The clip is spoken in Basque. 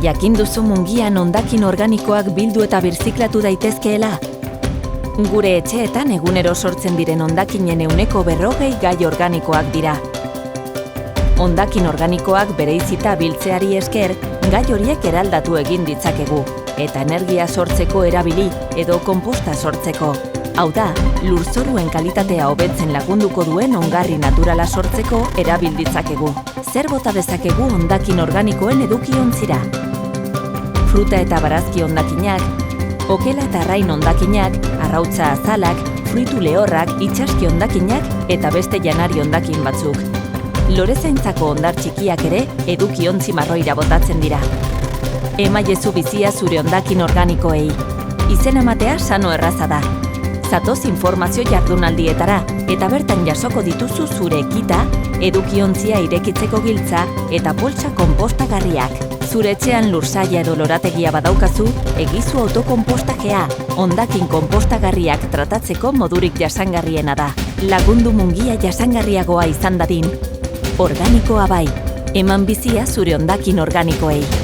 Jakin duzu mungian hondakin organikoak bildu eta birziklatu daitezkeela? Gure etxeetan egunero sortzen diren hondakinen 40% gai organikoak dira. Hondakin organikoak bereizita biltzeari esker, gai horiek eraldatu egin ditzakegu, eta energia sortzeko erabili edo konposta sortzeko. Hau da, lurzoruen kalitatea hobetzen lagunduko duen ongarri naturala sortzeko erabil ditzakegu. Zer bota dezakegu hondakin organikoen edukiontzira? Fruta eta barazki hondakinak, okela eta arrain hondakinak, arrautza azalak, fruitu lehorrak, itsaski hondakinak eta beste janari hondakin batzuk. Lorezaintzako hondar txikiak ere edukiontzi marroira botatzen dira. Emaiezu bizia zure hondakin organikoei. Izen ematea sano erraza da. Zatoz informazio jardunaldietara eta bertan jasoko dituzu zure ekita, edukiontzia irekitzeko giltza eta poltsa konpostagarriak. Zure etxean lursaila edo lorategia badaukazu, egizu autokonpostakea, hondakin konpostagarriak tratatzeko modurik jasangarriena da. Lagundu mungia jasangarriagoa izan dadin. Organikoa bai, eman bizia zure hondakin organikoei.